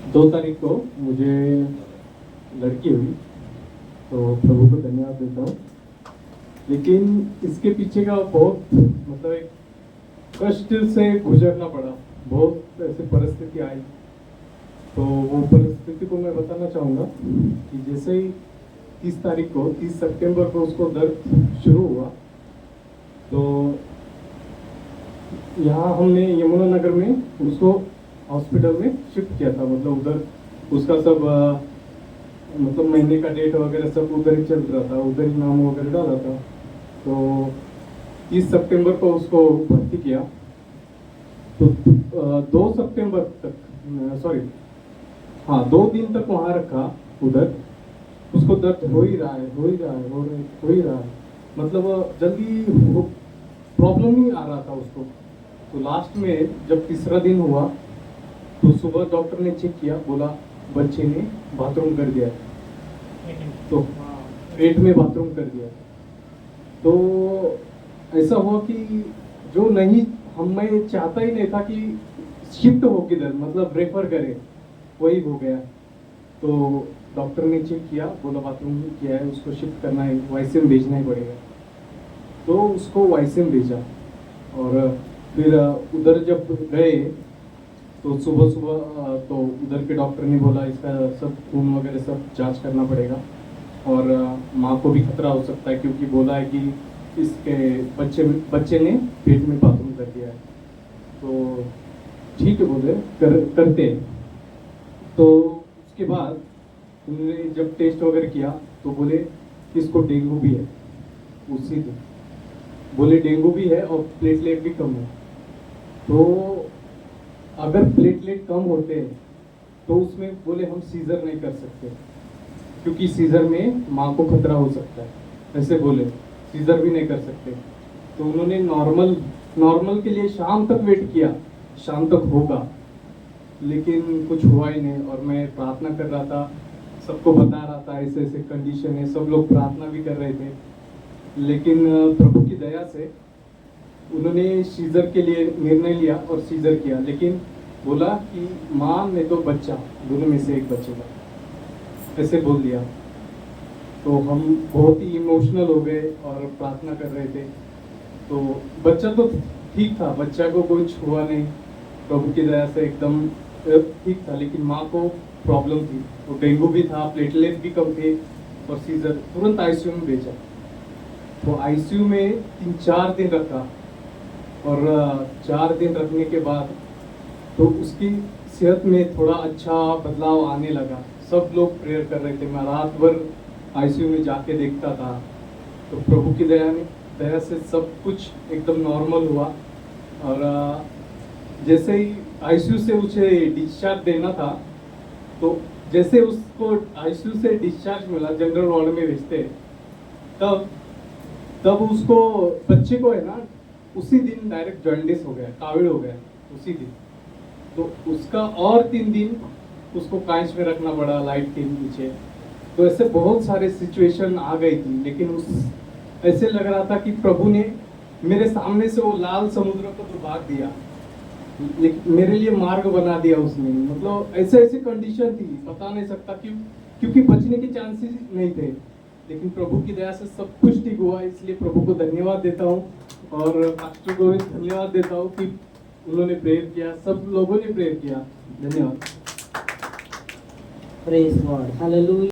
2 तारीख को मुझे लड़की हुई, तो प्रभु को धन्यवाद देता हूँ। लेकिन इसके पीछे का बहुत मतलब एक कष्ट से गुजरना पड़ा, बहुत ऐसी परिस्थिति आई। तो वो परिस्थिति को मैं बताना चाहूँगा कि जैसे ही 30 सितंबर को उसको दर्द शुरू हुआ, तो यहाँ हमने यमुनानगर में उसको हॉस्पिटल में शिफ्ट किया था। मतलब उधर उसका सब मतलब महीने का डेट वगैरह सब उधर ही चल रहा था, उधर ही नाम वगैरह डाला था। तो 30 सितंबर को उसको भर्ती किया। तो 2 सितंबर तक, सॉरी हाँ, 2 दिन तक वहाँ रखा उधर। उसको दर्द हो ही रहा है। मतलब जल्दी प्रॉब्लम ही आ रहा था उसको। तो लास्ट में जब तीसरा दिन हुआ, तो सुबह डॉक्टर ने चेक किया, बोला बच्चे ने बाथरूम कर दिया है। तो पेट में बाथरूम कर दिया। तो ऐसा हुआ कि जो नहीं, मैं चाहता ही नहीं था कि शिफ्ट हो किधर, मतलब रेफर करे, वही हो गया। तो डॉक्टर ने चेक किया, बोला बाथरूम किया है, उसको शिफ्ट करना है, वाईसीएम भेजना ही पड़ेगा। तो उसको वाईसीएम भेजा। और फिर उधर जब गए, तो सुबह सुबह तो उधर के डॉक्टर ने बोला इसका सब खून वगैरह सब जांच करना पड़ेगा, और माँ को भी खतरा हो सकता है, क्योंकि बोला है कि इसके बच्चे ने पेट में बाथरूम कर दिया है। तो ठीक है बोले, करते हैं। तो उसके बाद उन्होंने जब टेस्ट वगैरह किया, तो बोले इसको डेंगू भी है। उसी दिन बोले डेंगू भी है और प्लेटलेट भी कम है। तो अगर प्लेटलेट कम होते हैं तो उसमें बोले हम सीजर नहीं कर सकते, क्योंकि सीजर में माँ को खतरा हो सकता है, ऐसे बोले सीजर भी नहीं कर सकते। तो उन्होंने नॉर्मल के लिए शाम तक वेट किया, शाम तक होगा, लेकिन कुछ हुआ ही नहीं। और मैं प्रार्थना कर रहा था, सबको बता रहा था ऐसे ऐसे कंडीशन है, सब लोग प्रार्थना भी कर रहे थे। लेकिन प्रभु की दया से उन्होंने सीजर के लिए निर्णय लिया और सीजर किया। लेकिन बोला कि माँ ने तो बच्चा, दोनों में से एक बचेगा, ऐसे बोल दिया। तो हम बहुत ही इमोशनल हो गए और प्रार्थना कर रहे थे। तो बच्चा तो ठीक था, बच्चा को कुछ हुआ नहीं, प्रभु की दया से एकदम ठीक था। लेकिन माँ को प्रॉब्लम थी, वो डेंगू भी था, प्लेटलेट भी कम थे, और सीजर तुरंत आईसीयू में भेजा। तो आईसीयू में 3-4 दिन रखा, और 4 दिन रखने के बाद तो उसकी सेहत में थोड़ा अच्छा बदलाव आने लगा। सब लोग प्रेयर कर रहे थे, मैं रात भर आईसीयू में जाके देखता था। तो प्रभु की दया से सब कुछ एकदम नॉर्मल हुआ। और जैसे ही आईसीयू से उसे डिस्चार्ज देना था, तो जैसे उसको आईसीयू से डिस्चार्ज मिला, जनरल वार्ड में भेजते, तब उसको बच्चे को है ना, उसी दिन डायरेक्ट जॉन्डिस हो गया, काविड हो गया उसी दिन। तो उसका और 3 दिन उसको कांच में रखना पड़ा, लाइट के नीचे। तो ऐसे बहुत सारे सिचुएशन आ गई थी। लेकिन उस ऐसे लग रहा था कि प्रभु ने मेरे सामने से वो लाल समुद्र को तो भाग दिया, मेरे लिए मार्ग बना दिया उसने। मतलब ऐसे ऐसे कंडीशन थी, बता नहीं सकता क्यों, क्योंकि बचने के चांसेस नहीं थे। लेकिन प्रभु की दया से सब कुछ ठीक हुआ, इसलिए प्रभु को धन्यवाद देता हूँ। और पास्टर को भी धन्यवाद देता हूँ कि उन्होंने प्रेयर किया, सब लोगों ने प्रेयर किया। धन्यवाद। Praise God, hallelujah.